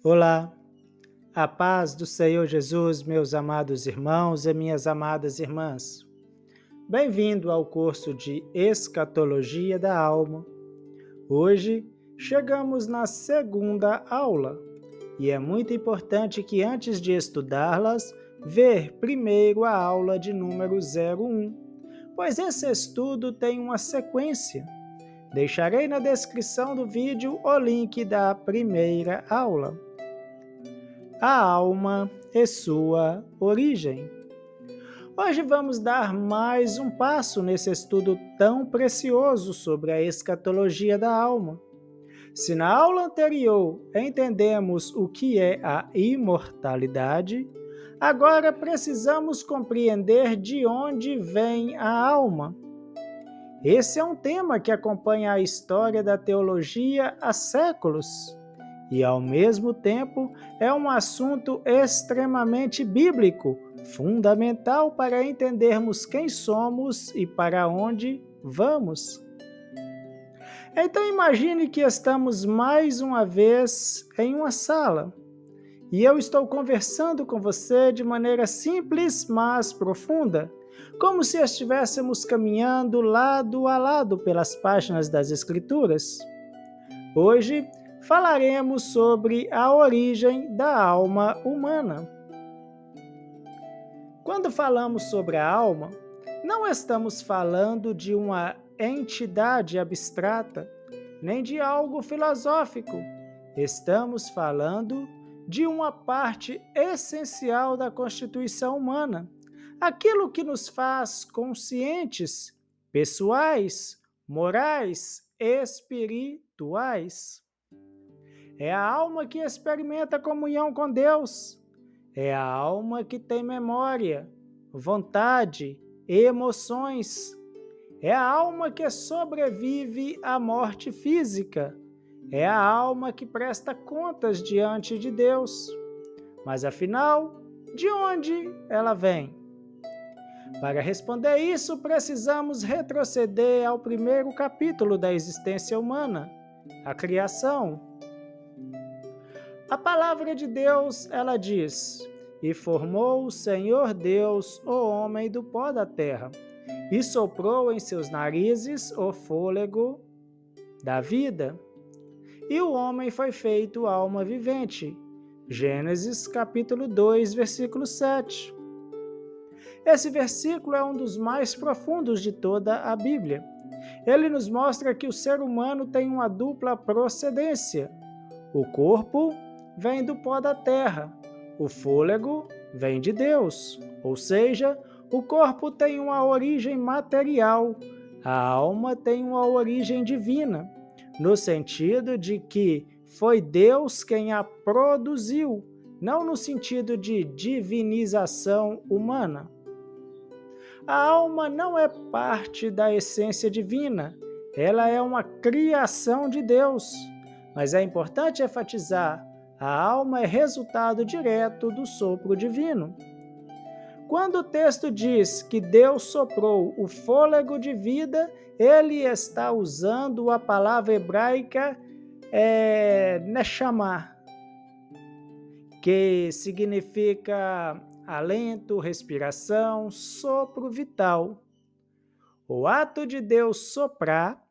Olá, a paz do Senhor Jesus, meus amados irmãos e minhas amadas irmãs. Bem-vindo ao curso de Escatologia da Alma. Hoje chegamos na segunda aula e é muito importante que antes de estudá-las, ver primeiro a aula de número 01, pois esse estudo tem uma sequência. Deixarei na descrição do vídeo o link da primeira aula. A alma e sua origem. Hoje vamos dar mais um passo nesse estudo tão precioso sobre a escatologia da alma. Se na aula anterior entendemos o que é a imortalidade, agora precisamos compreender de onde vem a alma. Esse é um tema que acompanha a história da teologia há séculos. E, ao mesmo tempo, é um assunto extremamente bíblico, fundamental para entendermos quem somos e para onde vamos. Então, imagine que estamos mais uma vez em uma sala e eu estou conversando com você de maneira simples, mas profunda, como se estivéssemos caminhando lado a lado pelas páginas das Escrituras. Hoje, falaremos sobre a origem da alma humana. Quando falamos sobre a alma, não estamos falando de uma entidade abstrata, nem de algo filosófico. Estamos falando de uma parte essencial da constituição humana, aquilo que nos faz conscientes, pessoais, morais, espirituais. É a alma que experimenta comunhão com Deus. É a alma que tem memória, vontade, emoções. É a alma que sobrevive à morte física. É a alma que presta contas diante de Deus. Mas afinal, de onde ela vem? Para responder isso, precisamos retroceder ao primeiro capítulo da existência humana, a criação. A palavra de Deus, ela diz: "E formou o Senhor Deus o homem do pó da terra, e soprou em seus narizes o fôlego da vida, e o homem foi feito alma vivente." Gênesis capítulo 2, versículo 7. Esse versículo é um dos mais profundos de toda a Bíblia. Ele nos mostra que o ser humano tem uma dupla procedência. O corpo vem do pó da terra, o fôlego vem de Deus, ou seja, o corpo tem uma origem material, a alma tem uma origem divina, no sentido de que foi Deus quem a produziu, não no sentido de divinização humana. A alma não é parte da essência divina, ela é uma criação de Deus. Mas é importante enfatizar, a alma é resultado direto do sopro divino. Quando o texto diz que Deus soprou o fôlego de vida, ele está usando a palavra hebraica neshama, que significa alento, respiração, sopro vital. O ato de Deus soprar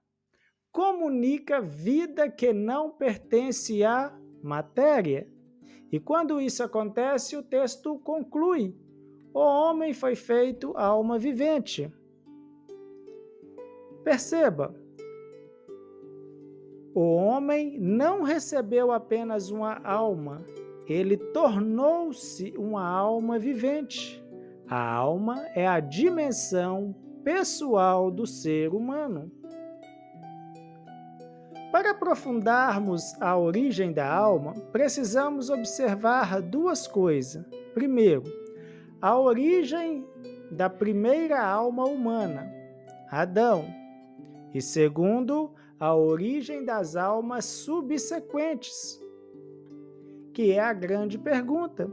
comunica vida que não pertence à matéria. E quando isso acontece, o texto conclui: o homem foi feito alma vivente. Perceba, o homem não recebeu apenas uma alma, ele tornou-se uma alma vivente. A alma é a dimensão pessoal do ser humano. Para aprofundarmos a origem da alma, precisamos observar duas coisas. Primeiro, a origem da primeira alma humana, Adão. E segundo, a origem das almas subsequentes, que é a grande pergunta.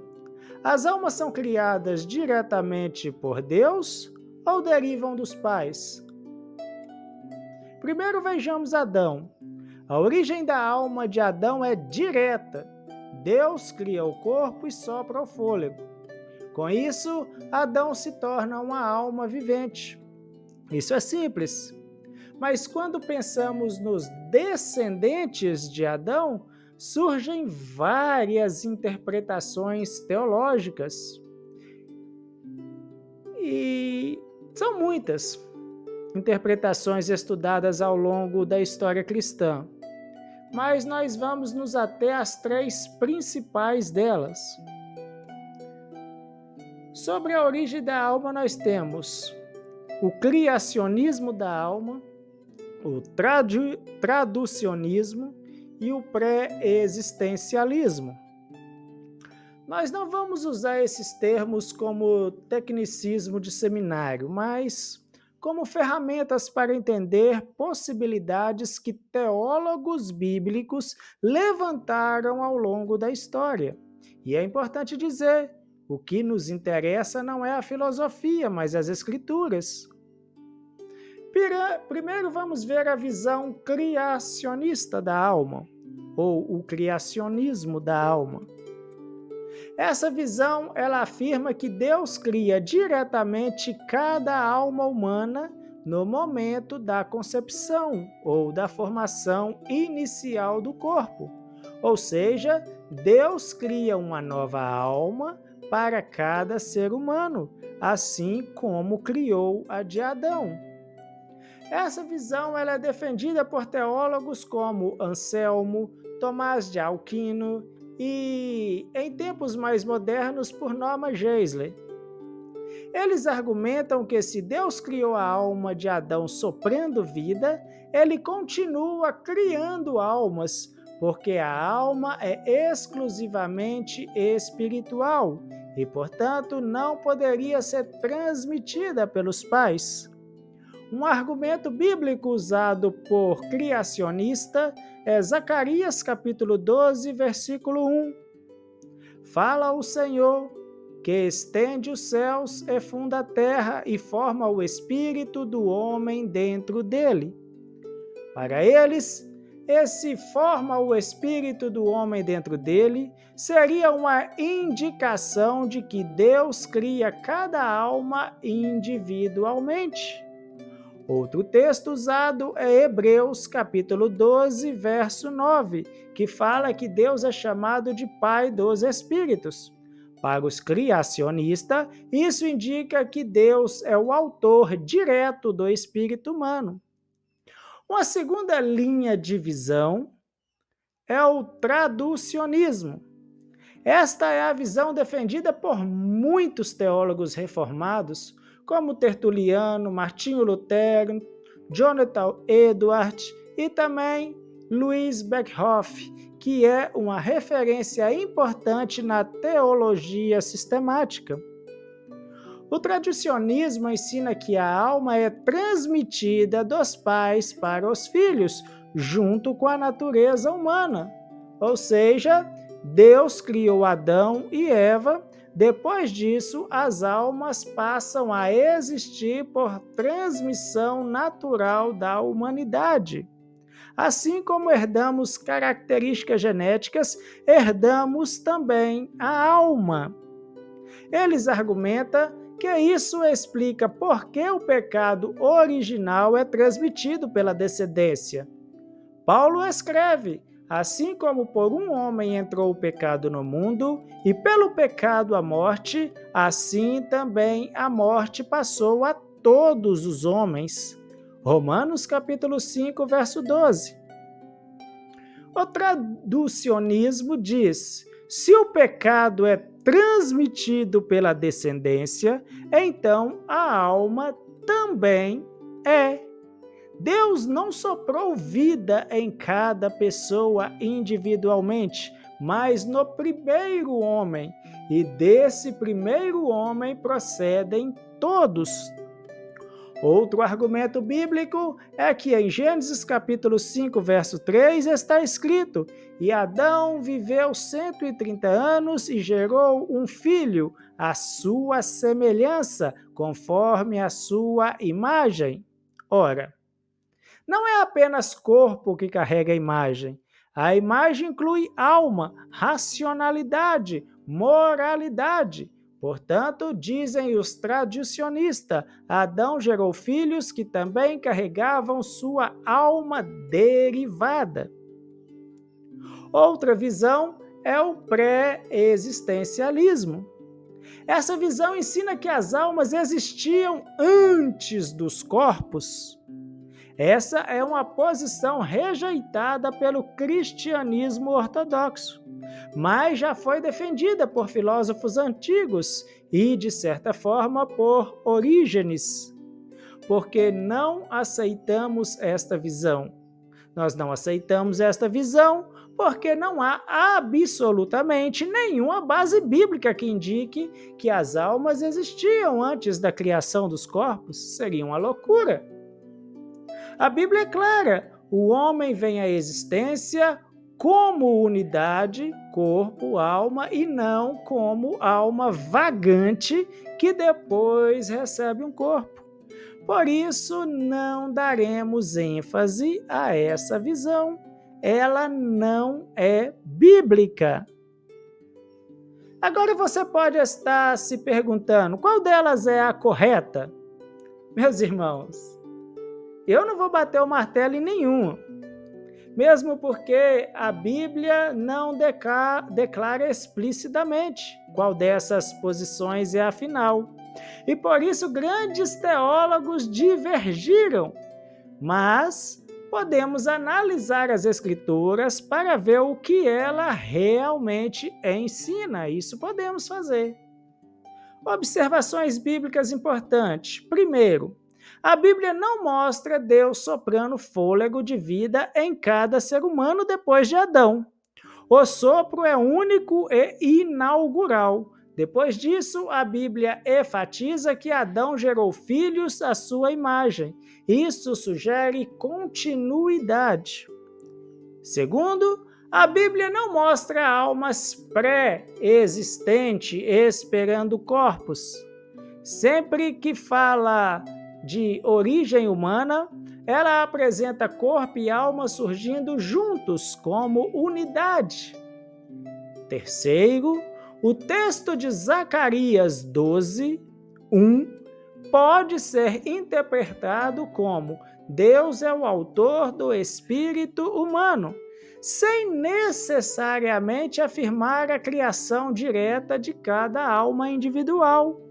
As almas são criadas diretamente por Deus ou derivam dos pais? Primeiro vejamos Adão. A origem da alma de Adão é direta. Deus cria o corpo e sopra o fôlego. Com isso, Adão se torna uma alma vivente. Isso é simples. Mas quando pensamos nos descendentes de Adão, surgem várias interpretações teológicas. E são muitas interpretações estudadas ao longo da história cristã. Mas nós vamos nos ater às três principais delas. Sobre a origem da alma, nós temos o criacionismo da alma, o traducionismo e o pré-existencialismo. Nós não vamos usar esses termos como tecnicismo de seminário, mas como ferramentas para entender possibilidades que teólogos bíblicos levantaram ao longo da história. E é importante dizer, o que nos interessa não é a filosofia, mas as escrituras. Primeiro vamos ver a visão criacionista da alma, ou o criacionismo da alma. Essa visão, ela afirma que Deus cria diretamente cada alma humana no momento da concepção ou da formação inicial do corpo. Ou seja, Deus cria uma nova alma para cada ser humano, assim como criou a de Adão. Essa visão ela é defendida por teólogos como Anselmo, Tomás de Aquino e, em tempos mais modernos, por Norman Geisler. Eles argumentam que se Deus criou a alma de Adão soprando vida, ele continua criando almas, porque a alma é exclusivamente espiritual e, portanto, não poderia ser transmitida pelos pais. Um argumento bíblico usado por criacionista é Zacarias capítulo 12, versículo 1. Fala o Senhor, que estende os céus e funda a terra e forma o espírito do homem dentro dele. Para eles, esse forma o espírito do homem dentro dele seria uma indicação de que Deus cria cada alma individualmente. Outro texto usado é Hebreus, capítulo 12, verso 9, que fala que Deus é chamado de Pai dos Espíritos. Para os criacionistas, isso indica que Deus é o autor direto do espírito humano. Uma segunda linha de visão é o traducionismo. Esta é a visão defendida por muitos teólogos reformados, como Tertuliano, Martinho Lutero, Jonathan Edwards e também Louis Berkhoff, que é uma referência importante na teologia sistemática. O traducionismo ensina que a alma é transmitida dos pais para os filhos, junto com a natureza humana. Ou seja, Deus criou Adão e Eva. Depois disso, as almas passam a existir por transmissão natural da humanidade. Assim como herdamos características genéticas, herdamos também a alma. Eles argumentam que isso explica por que o pecado original é transmitido pela descendência. Paulo escreve: assim como por um homem entrou o pecado no mundo, e pelo pecado a morte, assim também a morte passou a todos os homens. Romanos capítulo 5, verso 12. O traducionismo diz: se o pecado é transmitido pela descendência, então a alma também é. Deus não soprou vida em cada pessoa individualmente, mas no primeiro homem, e desse primeiro homem procedem todos. Outro argumento bíblico é que em Gênesis capítulo 5, verso 3, está escrito: e Adão viveu 130 anos e gerou um filho, à sua semelhança, conforme a sua imagem. Ora, não é apenas corpo que carrega a imagem. A imagem inclui alma, racionalidade, moralidade. Portanto, dizem os tradicionistas, Adão gerou filhos que também carregavam sua alma derivada. Outra visão é o pré-existencialismo. Essa visão ensina que as almas existiam antes dos corpos. Essa é uma posição rejeitada pelo cristianismo ortodoxo, mas já foi defendida por filósofos antigos e, de certa forma, por Orígenes, porque não aceitamos esta visão. Nós não aceitamos esta visão porque não há absolutamente nenhuma base bíblica que indique que as almas existiam antes da criação dos corpos. Seria uma loucura. A Bíblia é clara: o homem vem à existência como unidade, corpo, alma, e não como alma vagante que depois recebe um corpo. Por isso, não daremos ênfase a essa visão. Ela não é bíblica. Agora você pode estar se perguntando, qual delas é a correta? Meus irmãos, eu não vou bater o martelo em nenhuma, mesmo porque a Bíblia não declara explicitamente qual dessas posições é a final. E por isso grandes teólogos divergiram, mas podemos analisar as Escrituras para ver o que ela realmente ensina. Isso podemos fazer. Observações bíblicas importantes. Primeiro, a Bíblia não mostra Deus soprando fôlego de vida em cada ser humano depois de Adão. O sopro é único e inaugural. Depois disso, a Bíblia enfatiza que Adão gerou filhos à sua imagem. Isso sugere continuidade. Segundo, a Bíblia não mostra almas pré-existentes esperando corpos. Sempre que fala de origem humana, ela apresenta corpo e alma surgindo juntos como unidade. Terceiro, o texto de Zacarias 12, 1, pode ser interpretado como Deus é o autor do espírito humano, sem necessariamente afirmar a criação direta de cada alma individual.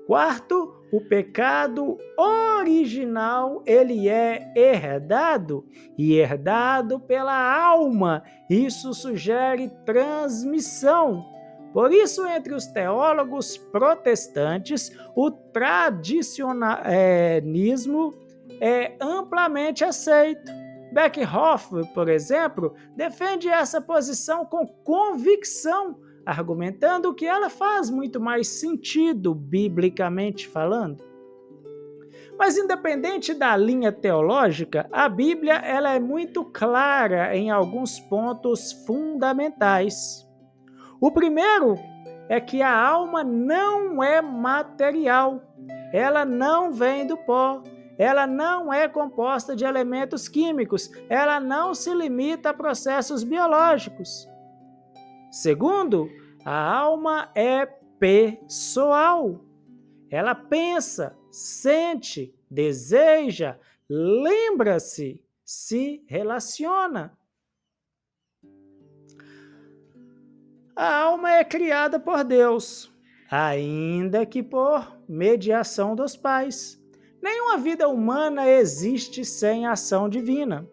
Quarto, o pecado original, ele é herdado e herdado pela alma. Isso sugere transmissão. Por isso, entre os teólogos protestantes, o tradicionalismo é amplamente aceito. Beckhoff, por exemplo, defende essa posição com convicção, argumentando que ela faz muito mais sentido biblicamente falando. Mas independente da linha teológica, a Bíblia ela é muito clara em alguns pontos fundamentais. O primeiro é que a alma não é material, ela não vem do pó, ela não é composta de elementos químicos, ela não se limita a processos biológicos. Segundo, a alma é pessoal. Ela pensa, sente, deseja, lembra-se, se relaciona. A alma é criada por Deus, ainda que por mediação dos pais. Nenhuma vida humana existe sem ação divina.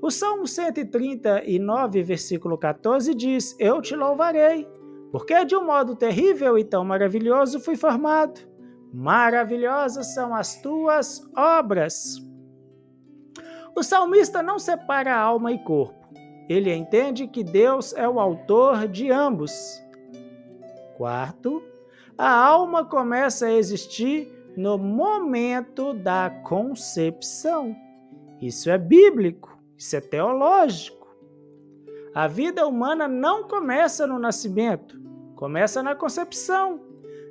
O Salmo 139, versículo 14 diz: Eu te louvarei, porque de um modo terrível e tão maravilhoso fui formado. Maravilhosas são as tuas obras. O salmista não separa alma e corpo. Ele entende que Deus é o autor de ambos. Quarto, a alma começa a existir no momento da concepção. Isso é bíblico. Isso é teológico. A vida humana não começa no nascimento, começa na concepção.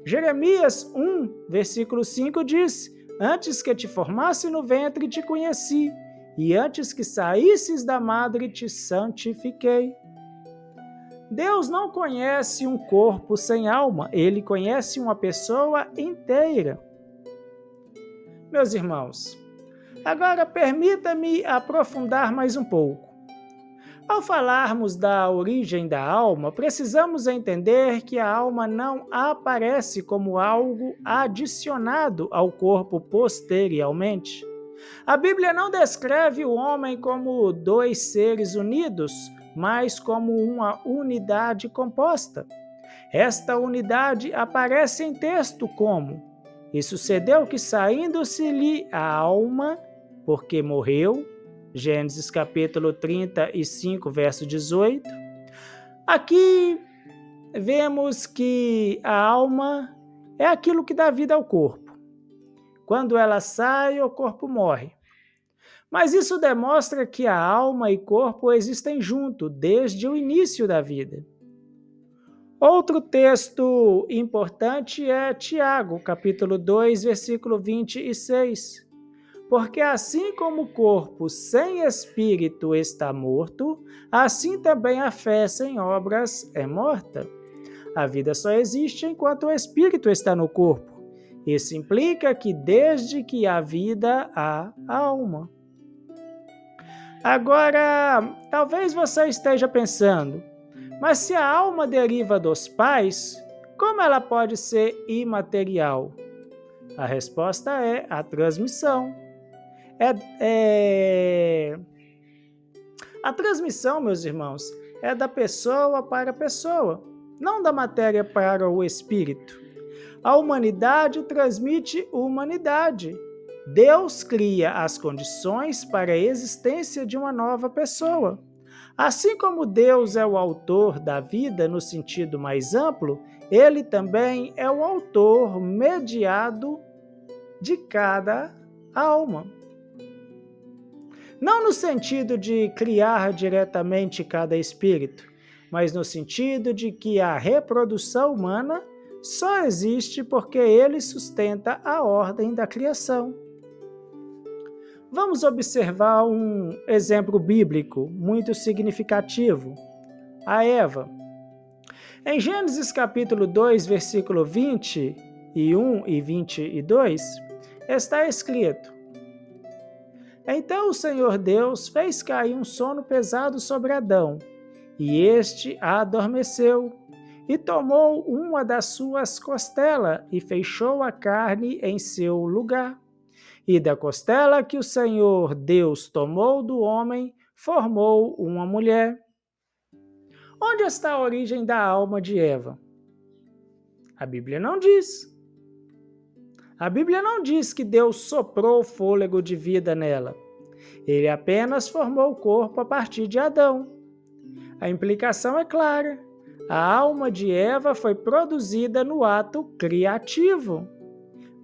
Jeremias 1, versículo 5 diz: Antes que te formasse no ventre te conheci, e antes que saísses da madre te santifiquei. Deus não conhece um corpo sem alma, ele conhece uma pessoa inteira. Meus irmãos, agora permita-me aprofundar mais um pouco. Ao falarmos da origem da alma, precisamos entender que a alma não aparece como algo adicionado ao corpo posteriormente. A Bíblia não descreve o homem como dois seres unidos, mas como uma unidade composta. Esta unidade aparece em texto como: E sucedeu que, saindo-se-lhe a alma, porque morreu, Gênesis capítulo 35, verso 18. Aqui vemos que a alma é aquilo que dá vida ao corpo. Quando ela sai, o corpo morre. Mas isso demonstra que a alma e corpo existem juntos desde o início da vida. Outro texto importante é Tiago, capítulo 2, versículo 26. Porque assim como o corpo sem espírito está morto, assim também a fé sem obras é morta. A vida só existe enquanto o espírito está no corpo. Isso implica que desde que há vida, há alma. Agora, talvez você esteja pensando, mas se a alma deriva dos pais, como ela pode ser imaterial? A resposta é a transmissão. A transmissão, meus irmãos, é da pessoa para a pessoa, não da matéria para o espírito. A humanidade transmite humanidade. Deus cria as condições para a existência de uma nova pessoa. Assim como Deus é o autor da vida no sentido mais amplo, ele também é o autor mediado de cada alma. Não no sentido de criar diretamente cada espírito, mas no sentido de que a reprodução humana só existe porque ele sustenta a ordem da criação. Vamos observar um exemplo bíblico muito significativo, a Eva. Em Gênesis capítulo 2, versículo 21 e 22, está escrito: Então o Senhor Deus fez cair um sono pesado sobre Adão, e este adormeceu, e tomou uma das suas costelas, e fechou a carne em seu lugar. E da costela que o Senhor Deus tomou do homem, formou uma mulher. Onde está a origem da alma de Eva? A Bíblia não diz. A Bíblia não diz que Deus soprou o fôlego de vida nela. Ele apenas formou o corpo a partir de Adão. A implicação é clara. A alma de Eva foi produzida no ato criativo,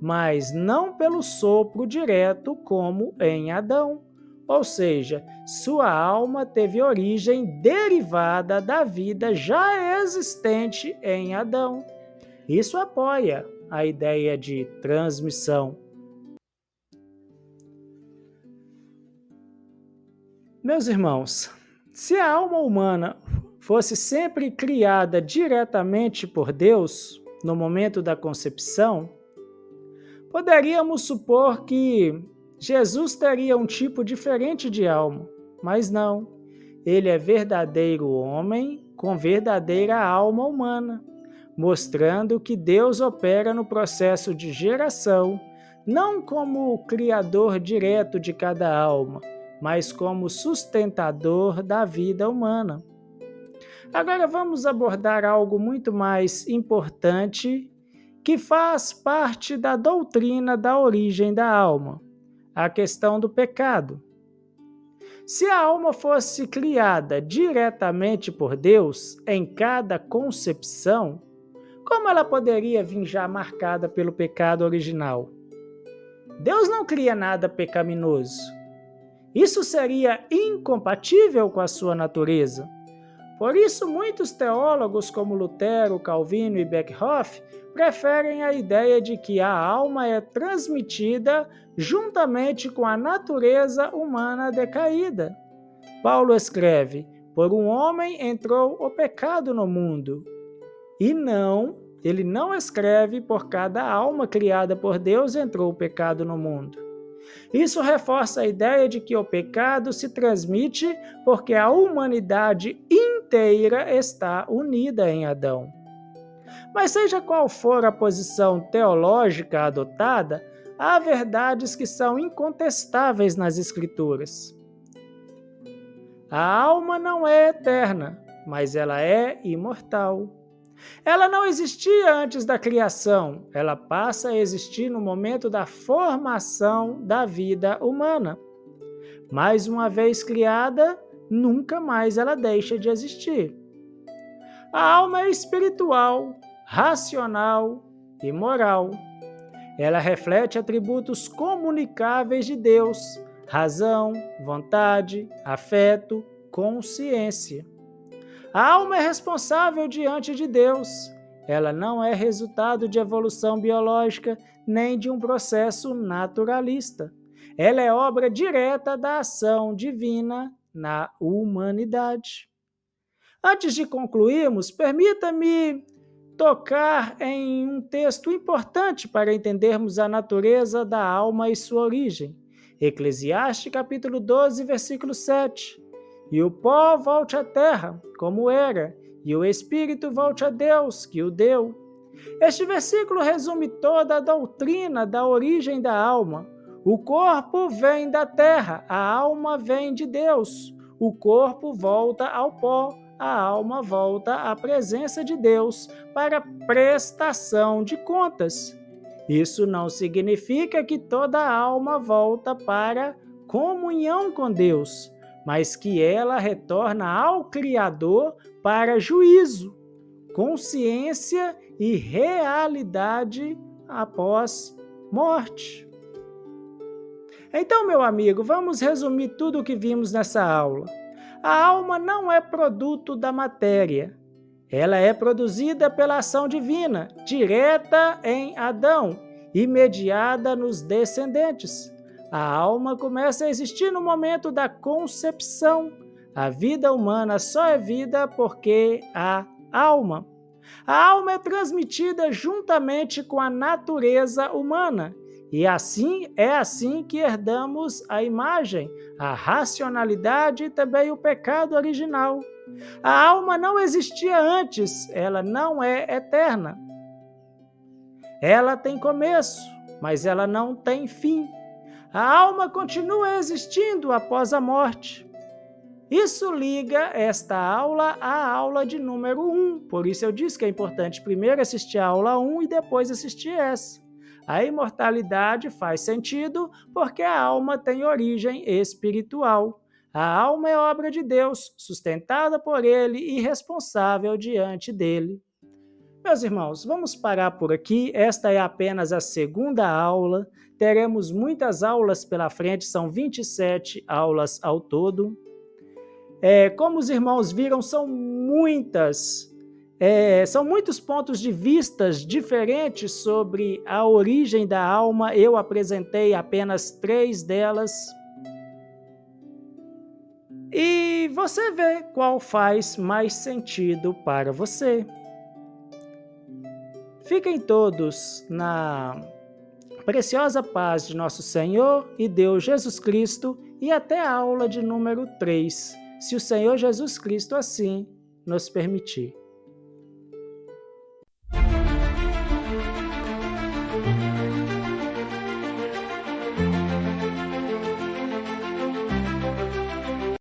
mas não pelo sopro direto como em Adão. Ou seja, sua alma teve origem derivada da vida já existente em Adão. Isso apoia a ideia de transmissão. Meus irmãos, se a alma humana fosse sempre criada diretamente por Deus no momento da concepção, poderíamos supor que Jesus teria um tipo diferente de alma, mas não. Ele é verdadeiro homem com verdadeira alma humana, mostrando que Deus opera no processo de geração, não como o criador direto de cada alma, mas como sustentador da vida humana. Agora vamos abordar algo muito mais importante que faz parte da doutrina da origem da alma, a questão do pecado. Se a alma fosse criada diretamente por Deus em cada concepção, como ela poderia vir já marcada pelo pecado original? Deus não cria nada pecaminoso. Isso seria incompatível com a sua natureza. Por isso, muitos teólogos como Lutero, Calvino e Beckhoff preferem a ideia de que a alma é transmitida juntamente com a natureza humana decaída. Paulo escreve: por um homem entrou o pecado no mundo. Ele não escreve: por cada alma criada por Deus entrou o pecado no mundo. Isso reforça a ideia de que o pecado se transmite porque a humanidade inteira está unida em Adão. Mas seja qual for a posição teológica adotada, há verdades que são incontestáveis nas Escrituras. A alma não é eterna, mas ela é imortal. Ela não existia antes da criação, ela passa a existir no momento da formação da vida humana. Mas uma vez criada, nunca mais ela deixa de existir. A alma é espiritual, racional e moral. Ela reflete atributos comunicáveis de Deus: razão, vontade, afeto, consciência. A alma é responsável diante de Deus. Ela não é resultado de evolução biológica nem de um processo naturalista. Ela é obra direta da ação divina na humanidade. Antes de concluirmos, permita-me tocar em um texto importante para entendermos a natureza da alma e sua origem. Eclesiastes capítulo 12, versículo 7. E o pó volte à terra, como era, e o espírito volte a Deus, que o deu. Este versículo resume toda a doutrina da origem da alma. O corpo vem da terra, a alma vem de Deus. O corpo volta ao pó, a alma volta à presença de Deus para prestação de contas. Isso não significa que toda a alma volta para comunhão com Deus, mas que ela retorna ao Criador para juízo, consciência e realidade após morte. Então, meu amigo, vamos resumir tudo o que vimos nessa aula. A alma não é produto da matéria. Ela é produzida pela ação divina, direta em Adão e mediada nos descendentes. A alma começa a existir no momento da concepção. A vida humana só é vida porque há alma. A alma é transmitida juntamente com a natureza humana. E é assim que herdamos a imagem, a racionalidade e também o pecado original. A alma não existia antes, ela não é eterna. Ela tem começo, mas ela não tem fim. A alma continua existindo após a morte. Isso liga esta aula à aula de número 1. Por isso eu disse que é importante primeiro assistir a aula 1 e depois assistir essa. A imortalidade faz sentido porque a alma tem origem espiritual. A alma é obra de Deus, sustentada por Ele e responsável diante dele. Meus irmãos, vamos parar por aqui. Esta é apenas a segunda aula. Teremos muitas aulas pela frente, são 27 aulas ao todo. Como os irmãos viram, são muitos pontos de vistas diferentes sobre a origem da alma. Eu apresentei apenas 3 delas. E você vê qual faz mais sentido para você. Fiquem todos na preciosa paz de nosso Senhor e Deus Jesus Cristo e até a aula de número 3, se o Senhor Jesus Cristo assim nos permitir.